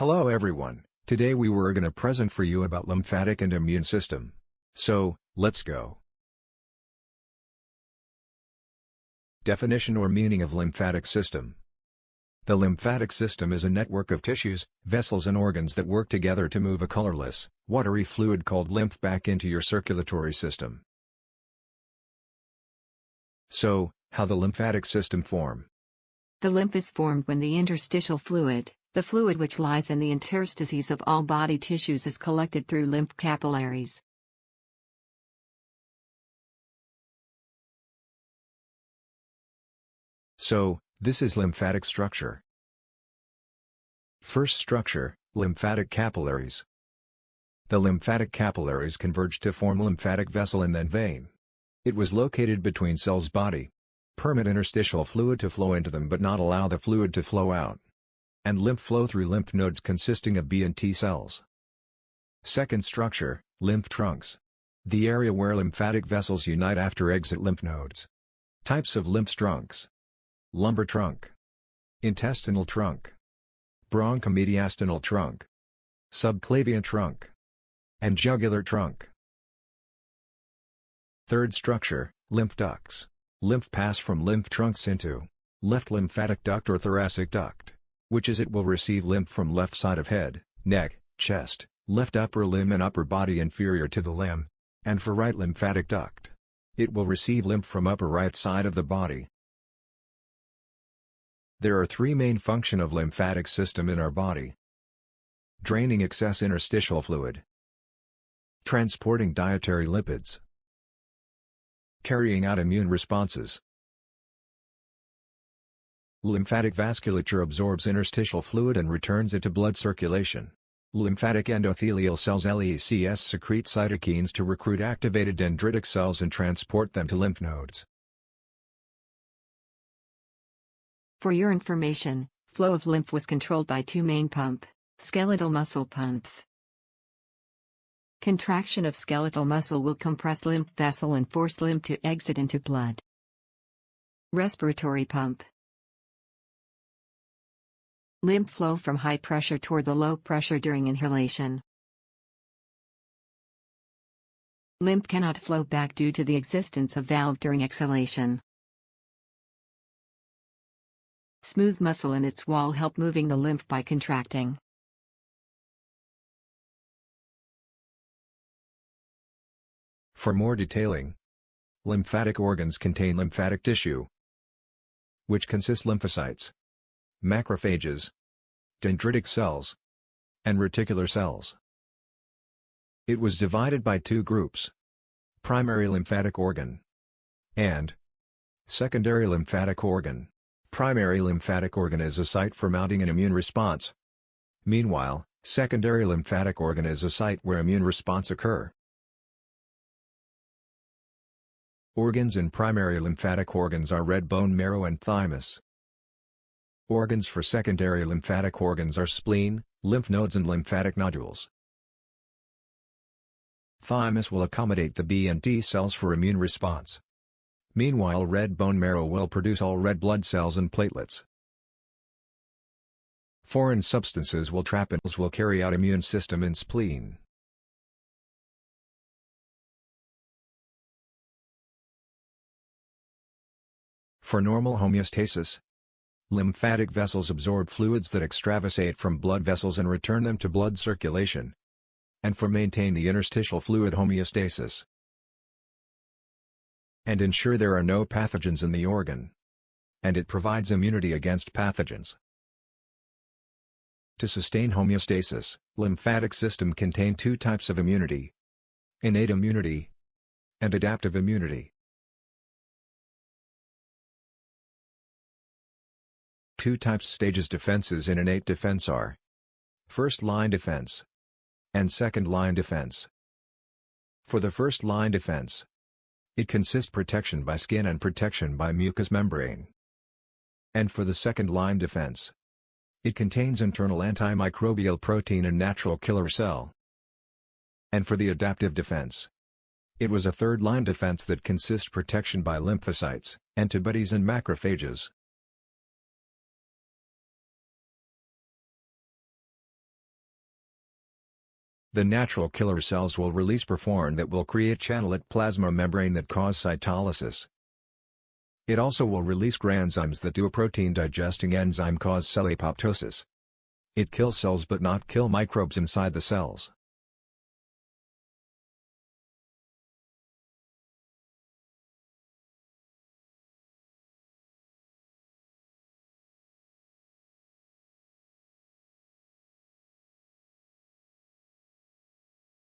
Hello everyone, today we were gonna present for you about lymphatic and immune system. So, let's go. Definition or meaning of lymphatic system. The lymphatic system is a network of tissues, vessels and organs that work together to move a colorless, watery fluid called lymph back into your circulatory system. So, how the lymphatic system form? The lymph is formed when the interstitial fluid, the fluid which lies in the interstices of all body tissues, is collected through lymph capillaries. So, this is lymphatic structure. First structure, lymphatic capillaries. The lymphatic capillaries converge to form lymphatic vessel and then vein. It was located between cells' body. Permit interstitial fluid to flow into them but not allow the fluid to flow out. And lymph flow through lymph nodes consisting of B and T cells. Second structure, lymph trunks. The area where lymphatic vessels unite after exit lymph nodes. Types of lymph trunks. Lumbar trunk. Intestinal trunk. Bronchomediastinal trunk. Subclavian trunk. And jugular trunk. Third structure, lymph ducts. Lymph pass from lymph trunks into left lymphatic duct or thoracic duct, which is it will receive lymph from left side of head, neck, chest, left upper limb and upper body inferior to the limb, and for right lymphatic duct. It will receive lymph from upper right side of the body. There are three main functions of lymphatic system in our body. Draining excess interstitial fluid. Transporting dietary lipids. Carrying out immune responses. Lymphatic vasculature absorbs interstitial fluid and returns it to blood circulation. Lymphatic endothelial cells (LECs) secrete cytokines to recruit activated dendritic cells and transport them to lymph nodes. For your information, flow of lymph was controlled by two main skeletal muscle pumps. Contraction of skeletal muscle will compress lymph vessel and force lymph to exit into blood. Respiratory pump. Lymph flow from high pressure toward the low pressure during inhalation. Lymph cannot flow back due to the existence of valve during exhalation. Smooth muscle and its wall help moving the lymph by contracting. For more detailing, lymphatic organs contain lymphatic tissue, which consists lymphocytes, macrophages, dendritic cells, and reticular cells. It was divided by two groups: primary lymphatic organ and secondary lymphatic organ. Primary lymphatic organ is a site for mounting an immune response. Meanwhile, secondary lymphatic organ is a site where immune response occur. Organs in primary lymphatic organs are red bone marrow and thymus. Organs for secondary lymphatic organs are spleen, lymph nodes and lymphatic nodules. Thymus will accommodate the B and T cells for immune response. Meanwhile, red bone marrow will produce all red blood cells and platelets. Foreign substances will trap and will carry out immune system in spleen. For normal homeostasis, lymphatic vessels absorb fluids that extravasate from blood vessels and return them to blood circulation. And for maintain the interstitial fluid homeostasis. And ensure there are no pathogens in the organ. And it provides immunity against pathogens. To sustain homeostasis, lymphatic system contain two types of immunity: innate immunity and adaptive immunity. Two types stages defenses in innate defense are first-line defense and second-line defense. For the first-line defense, it consists protection by skin and protection by mucous membrane. And for the second-line defense, it contains internal antimicrobial protein and natural killer cell. And for the adaptive defense, it was a third-line defense that consists protection by lymphocytes, antibodies and macrophages. The natural killer cells will release perforin that will create channelate plasma membrane that cause cytolysis. It also will release granzymes that do a protein-digesting enzyme cause cell apoptosis. It kills cells but not kill microbes inside the cells.